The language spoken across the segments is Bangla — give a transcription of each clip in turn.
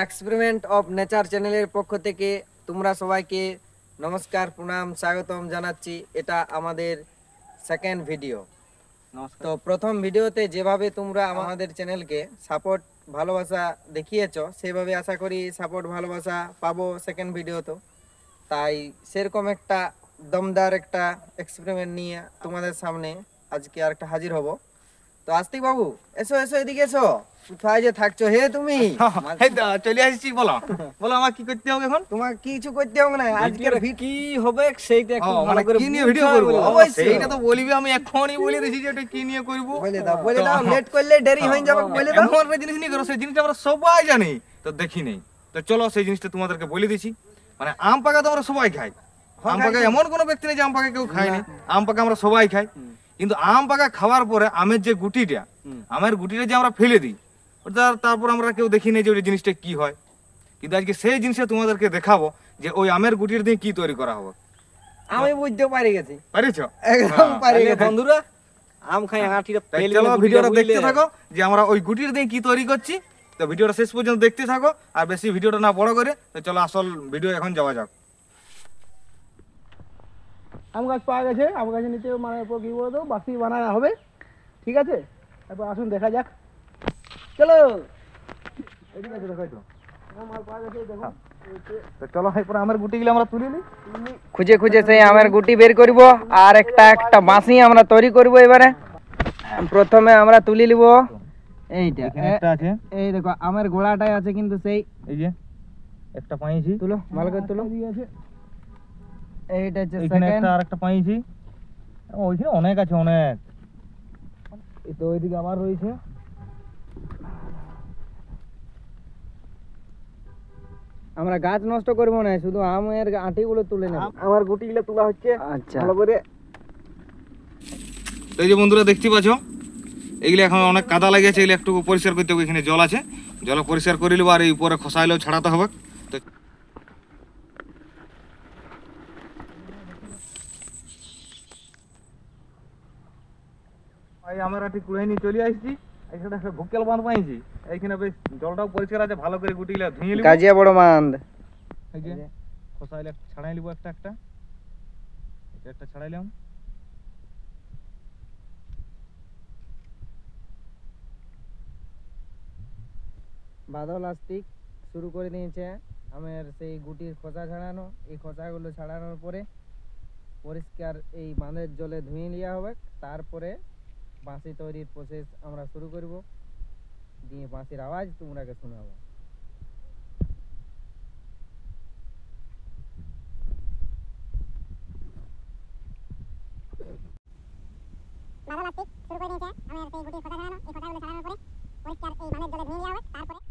এক্সপেরিমেন্ট অফ নেচার চ্যানেলের পক্ষ থেকে তোমরা সবাইকে নমস্কার, প্রণাম, স্বাগতম জানাচ্ছি। এটা আমাদের সেকেন্ড ভিডিও। তো প্রথম ভিডিওতে যেভাবে তোমরা আমাদের চ্যানেলকে সাপোর্ট ভালোবাসা দেখিয়েছো, সেভাবে আশা করি সাপোর্ট ভালোবাসা পাবো সেকেন্ড ভিডিওতে। তাই সেরকম একটা দমদার একটা এক্সপেরিমেন্ট নিয়ে তোমাদের সামনে আজকে আরেকটা হাজির হব। তো আস্তিক বাবু, এসো এসো, এদিকে এসো। কোথায় যে থাকছো হে তুমি? চলে আসছি। বলো বলো, আমার কি করতে হবে এখন? তোমার কিছু করতে হবে না। আজকের কি হবে সেইটা একটু ভালো করে কি নিয়ে ভিডিও করব? সেইটা তো বলবি, আমি এখনই বলে দিছি যে এটা কি নিয়ে করব। বলে দাও, লেট করলে দেরি হয়ে যাবে। বলে দাও। এমন একটা জিনিস নিয়ে করো, সেই জিনিসটা আমরা সবাই জানি, তো দেখি নেই। তো চলো সেই জিনিসটা তোমাদেরকে বলে দিছি। মানে আম পাকা তো আমরা সবাই খাই। আম পাকা এমন কোনো ব্যক্তি নেই যে আম পাকা কেউ খায় না। আম পাকা আমরা সবাই খাই। কিন্তু আম পাকা খাওয়ার পরে আমের যে গুটিটা, আমের গুটিটা যে আমরা ফেলে দিই, তারপর আমরা কেউ দেখি নেই যে ওই জিনিসটা কি হয়। কিন্তু আজকে সেই জিনিসটা তোমাদেরকে দেখাবো যে ওই আমের গুটির দিয়ে কি তৈরি করা হবে। আমি বুঝতে পারি গেছি। পারিছো? একদম পারি গেছি। বন্ধুরা, আম খাই আঁটিটা ফেলে চলো ভিডিওটা দেখতে থাকো যে আমরা ওই গুটির দিয়ে কি তৈরি করছি। তো ভিডিওটা শেষ পর্যন্ত দেখতে থাকো, আর বেশি ভিডিওটা না বড় করে। তো চলো আসল ভিডিও এখন যাওয়া যাক। আম গাছ পাওয়া গেছে। আম গাছে নিচে মানে কি বলতো বাসি বানানো হবে, ঠিক আছে? তারপর আসুন দেখা যাক, চলো। এদিকে আছে, দেখাই তো। মাল পাওয়া গেছে, দেখো। তো চলো এরপর আমের গুটিগুলো আমরা তুলে নিই। খুঁজে খুঁজে সেই আমের গুটি বের করব, আর একটা একটা বাঁশি আমরা তৈরি করব। এবারে প্রথমে আমরা তুলে নিব এইটা। এখানে একটা আছে, এই দেখো আমের গোড়াটাই আছে, কিন্তু সেই এই যে একটা পাইছি। তুলো, ভালো করে তুলো। আছে এইটা হচ্ছে এখানে সেকেন্ড। একটা আরেকটা পাইছি। ওইখানে অনেক আছে, অনেক। এই তো ওইদিকে আবার রয়েছে। আমরা গাছ নষ্ট করব না, শুধু আমের আঁটিগুলো তুলে নেব। আমার গুটিগুলো তোলা হচ্ছে আচ্ছা, ভালো করে। তো এই যে বন্ধুরা দেখতে পাচ্ছ, এগুলো এখন অনেক কাদা লেগেছে, এগুলো একটু পরিষ্কার করতে হবে। এখানে জল আছে, জল পরিষ্কার করে নেবো, আর এই উপরে খসাইলেও ছাড়াতে হবে। তো আমার আটি কুড়াই নিয়ে চলে আসছি। এখানে একটা ভুকেল বাঁধ পাইছি। এইখানে বেশ জলটাও পরিষ্কার আছে, ভালো করে গুটিগুলো ধুয়ে নিব। কাজিয়া বড় মান্দ। এই যে খসাইলে ছাড়াই নিব একটা একটা। এটা একটা ছাড়াইলাম। বাদল আস্তিক শুরু করে দিয়েছে আমের সেই গুটির খোসা ছাড়ানো। এই খোসাগুলো ছাড়ানোর পরে পরিষ্কার এই বাঁধের জলে ধুয়ে নেওয়া হবে। তারপরে বাঁশি তৈরির প্রসেস আমরা শুরু করব, দিয়ে বাঁশির আওয়াজ তোমরাকে শোনাবো। বাদল আস্তিক শুরু করে দিয়েছে আমের সেই গুটির খোসা ছাড়ানো। এই খোসাগুলো ছাড়ানোর পরে পরিষ্কার এই বাঁধের জলে ধুয়ে নেওয়া হবে। তারপরে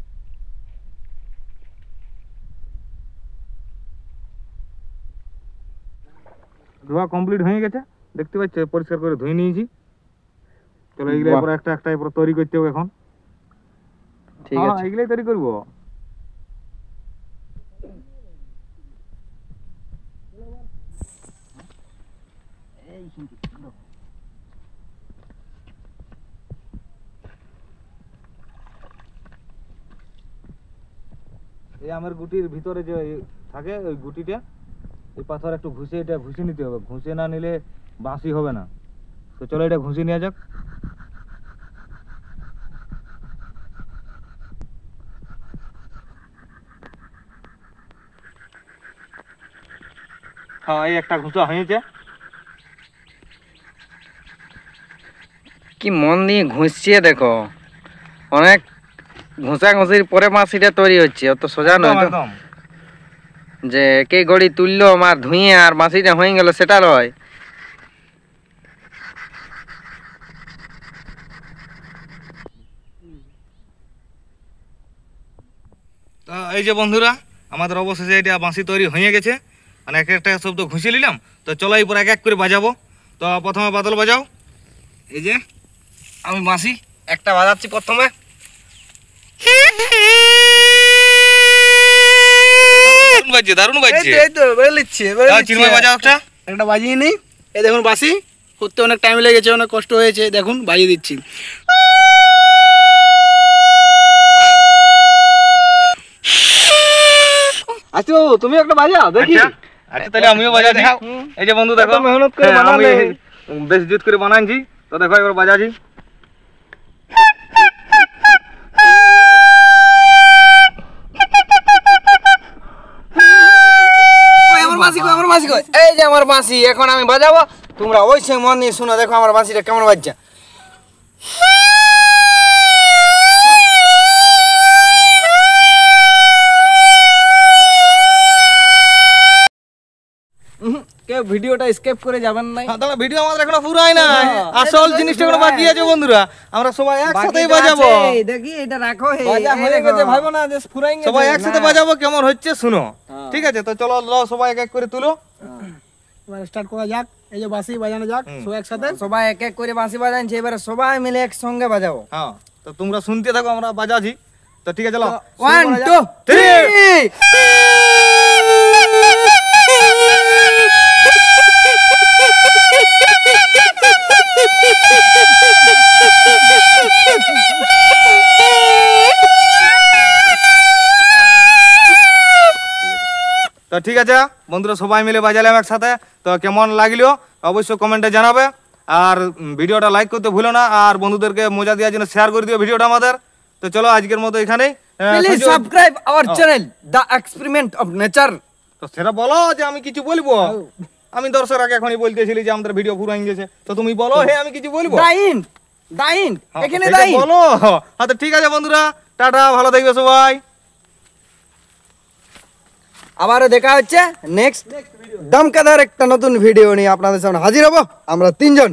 ধোয়া কমপ্লিট হয়ে গেছে, দেখতে পাচ্ছ, পরিষ্কার করে ধুয়ে নিয়েছি। চলো এইগুলো এরপর একটা একটা এরপর তৈরি করতে হবে এখন। ঠিক আছে, এইগুলাই তৈরি করবো। এই আমের গুটির ভিতরে যে থাকে ওই গুটিটা, এই পাথর একটু ঘুষে এটা ঘুষে নিতে হবে। ঘুষে না নিলে বাঁশি হবে না। তো চলো এটা ঘুষে নেওয়া যাক। হ্যাঁ, এই একটা ঘুষা হয়েছে। কি মন দিয়ে ঘুষছে দেখো। অনেক ঘুষা ঘুষির পরে বাঁশিটা তৈরি হচ্ছে, অত সোজা নয় তো। একদম যে কে গড়ি তুললো আমার ধুয়ে আর বাঁশিটা হয়ে গেল, সেটা নয়। তো এই যে বন্ধুরা, আমাদের অবশেষে এটা বাঁশি তৈরি হয়ে গেছে। মানে এক একটা শব্দ ঘুষে নিলাম। তো চলো এরপর এক এক করে বাজাবো। তো প্রথমে বাদল বাজাও। এই যে আমি বাঁশি একটা বাজাচ্ছি প্রথমে। দারুণ বাজছে, দারুণ বাজছে। এই তো বের লিচ্ছি, চিন্ময় বাজাও একটা। একটা বাজিয়ে নিই। এই দেখুন বাসি করতে অনেক টাইম লেগেছে, অনেক কষ্ট হয়েছে। দেখুন বাজিয়ে দিচ্ছি। আচ্ছা তুমি একটা বাজাও দেখি। আচ্ছা আচ্ছা তাহলে আমিও বাজাচ্ছি। এই যে বন্ধু দেখো এত মেহনত করে হ্যাঁ, আমি বানালে। বেশ জুত করে বানাইছি। তো দেখো এবার বাজাচ্ছি। ওই আমার বাঁশি কই, আমার বাঁশি কই? এই যে আমার বাঁশি, এখন আমি বাজাবো, তোমরা ওই সময় মন দিয়ে শুনো। দেখো আমার বাঁশিটা কেমন বাজছে। কেউ ভিডিওটা স্কিপ করে যাবেন নাই। হ্যাঁ, তাহলে ভিডিও আমাদের এখনো পুরো হয় না, আসল জিনিসটা এখনো বাকি আছে বন্ধুরা। আমরা সবাই একসাথেই বাকিটা বাজাবো, আছে, দেখি এটা রাখো। বাজা হয়ে গেছে ভাইবো না যে ফুরাই গেছে। সবাই একসাথে বাজাবো, কেমন হচ্ছে শুনো। ঠিক আছে, তো চলো লও, সবাই এক এক করে তুলো। এবার স্টার্ট করা যাক। এই যে বাঁশি বাজানো যাক সবাই একসাথে। সবাই এক এক করে বাঁশি বাজাচ্ছে, এবারে সবাই মিলে একসঙ্গে বাজাবো। হ্যাঁ, তো তোমরা শুনতে থাকো, আমরা বাজাচ্ছি। তো ঠিক আছে, চলো। 1 2 3। তো ঠিক আছে বন্ধুরা, সবাই মিলে বাজালাম একসাথে। তো কেমন লাগলো অবশ্যই কমেন্টে জানাবে। আর ভিডিওটা লাইক করতে ভুলো না, আর বন্ধুদেরকে মজা দেওয়ার জন্য শেয়ার করে দিও ভিডিওটা আমাদের। তো চলো আজকের মতো এখানেই। Please subscribe our channel the experiment of nature. তো সেটা বলো যে আমি কিছু বলবো। আমি দর্শক আগে এখনই বলতেছিলি যে আমাদের ভিডিও পুরো হয়ে গেছে, তো তুমি বলো হে আমি কিছু বলবো। দাইন দাইন হ্যাঁ, এখানে সেটা দাইন বলো। হ্যাঁ, তো ঠিক আছে বন্ধুরা, টাটা, ভালো থাকবে সবাই। আবারও দেখা হচ্ছে নেক্সট দমকাদার একটা নতুন ভিডিও নিয়ে আপনাদের সামনে হাজির হব আমরা তিনজন।